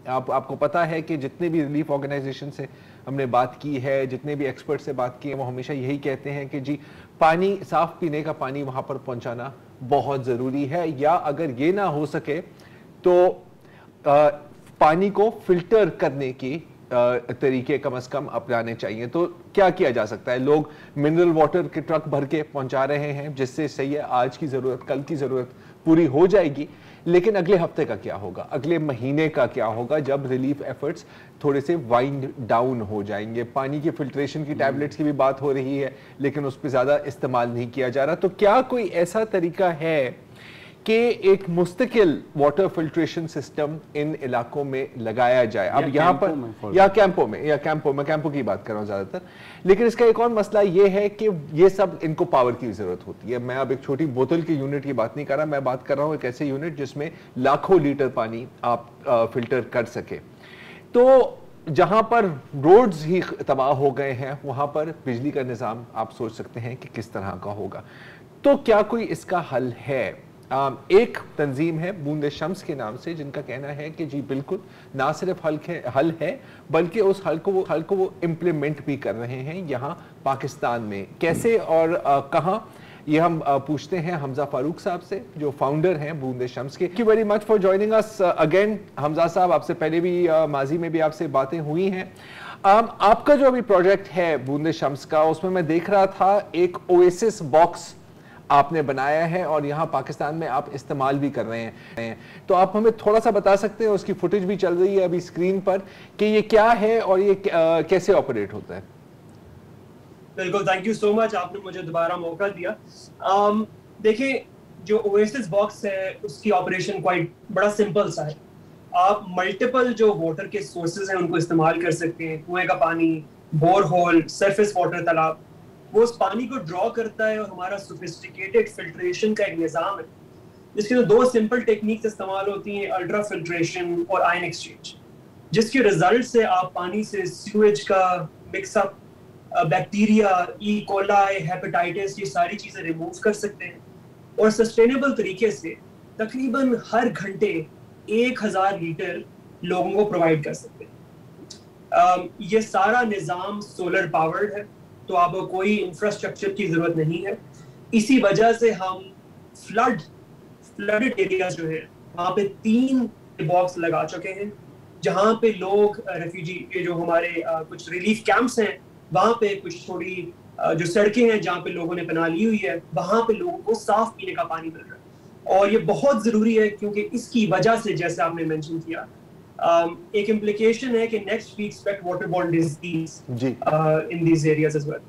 آپ کو پتا ہے کہ جتنے بھی ریلیف آرگنائزیشن سے ہم نے بات کی ہے, جتنے بھی ایکسپرٹ سے بات کی ہے, وہ ہمیشہ یہی کہتے ہیں کہ جی پانی, صاف پینے کا پانی وہاں پر پہنچانا بہت ضروری ہے, یا اگر یہ نہ ہو سکے تو پانی کو فلٹر کرنے کی طریقے کم از کم اپنانے چاہیے. تو کیا کیا جا سکتا ہے؟ لوگ منرل واٹر کے ٹرک بھر کے پہنچا رہے ہیں, جس سے صحیح ہے آج کی ضرورت, کل کی ضرورت پوری ہو جائے گی, لیکن اگلے ہفتے کا کیا ہوگا, اگلے مہینے کا کیا ہوگا, جب ریلیف ایفرٹس تھوڑے سے وائنڈ ڈاؤن ہو جائیں گے؟ پانی کی فلٹریشن کی ٹیبلٹس کی بھی بات ہو رہی ہے, لیکن اس پہ زیادہ استعمال نہیں کیا جا رہا. تو کیا کوئی ایسا طریقہ ہے کہ ایک مستقل واٹر فلٹریشن سسٹم ان علاقوں میں لگایا جائے؟ اب یہاں پر یا کیمپوں کی بات کر رہا ہوں زیادہ تر, لیکن اس کا ایک اور مسئلہ یہ ہے کہ یہ سب ان کو پاور کی ضرورت ہوتی ہے. میں اب ایک چھوٹی بوتل کی یونٹ کی بات نہیں کر رہا, میں بات کر رہا ہوں ایک ایسے یونٹ جس میں لاکھوں لیٹر پانی آپ فلٹر کر سکے. تو جہاں پر روڈز ہی تباہ ہو گئے ہیں, وہاں پر بجلی کا نظام آپ سوچ سکتے ہیں کہ کس طرح کا ہوگا. تو کیا کوئی اس کا حل ہے؟ ایک تنظیم ہے بوند شمس کے نام سے, جن کا کہنا ہے کہ جی بالکل نہ صرف حل ہے بلکہ اس حل کو وہ امپلیمنٹ بھی کر رہے ہیں یہاں پاکستان میں. کیسے اور کہاں, یہ ہم پوچھتے ہیں حمزہ فاروق صاحب سے, جو فاؤنڈر ہیں بوند شمس کے. Thank you very much for joining us again Hamza sahab. آپ سے پہلے بھی ماضی میں بھی آپ سے باتیں ہوئی ہیں. آپ کا جو ابھی پروجیکٹ ہے بوند شمس کا, اس میں دیکھ رہا تھا ایک اویسس باکس آپ نے بنایا ہے اور یہاں پاکستان میں آپ استعمال بھی کر رہے ہیں. تو آپ ہمیں تھوڑا سا بتا سکتے ہیں, اس کی فوٹیج بھی چل رہی ہے ابھی اسکرین پر, کہ یہ کیا ہے اور یہ کیسے آپریٹ ہوتا ہے؟ بالکل, تھینک یو سو مچ, آپ نے مجھے دوبارہ موقع دیا. دیکھیں, جو اویسس باکس ہے اس کی آپریشن کوائٹ بڑا سمپل سا ہے. آپ ملٹیپل جو واٹر کے سورسز ہیں ان کو استعمال کر سکتے ہیں. کنویں کا پانی, بور ہول, سرفیس واٹر تالاب, وہ اس پانی کو ڈرا کرتا ہے, اور ہمارا سوفسٹیکیٹڈ فلٹریشن کا ایک نظام ہے جس کے دو سمپل ٹیکنیکس استعمال ہوتی ہیں, الٹرا فلٹریشن اور آئن ایکسچینج, جس کے رزلٹ سے آپ پانی سے سیویج کا مکس اپ, بیکٹیریا, ای کولائی, ہیپیٹائٹس, یہ ساری چیزیں ریموو کر سکتے ہیں, اور سسٹینیبل طریقے سے تقریباً ہر گھنٹے 1000 لیٹر لوگوں کو پرووائڈ کر سکتے ہیں. یہ سارا نظام سولر پاورڈ ہے, تو آپ کو کوئی انفراسٹرکچر کی ضرورت نہیں ہے. اسی وجہ سے ہم فلڈڈ ایریاز جو ہے وہاں پہ 3 باکس لگا چکے ہیں, جہاں پہ لوگ ریفیوجی کے جو ہمارے کچھ ریلیف کیمپس ہیں, وہاں پہ کچھ تھوڑی جو سڑکیں ہیں جہاں پہ لوگوں نے پناہ لی ہوئی ہے, وہاں پہ لوگوں کو صاف پینے کا پانی مل رہا ہے. اور یہ بہت ضروری ہے کیونکہ اس کی وجہ سے, جیسے آپ نے مینشن کیا, ایک امپلیکیشن ہے کہ next we expect water borne disease in these areas as well.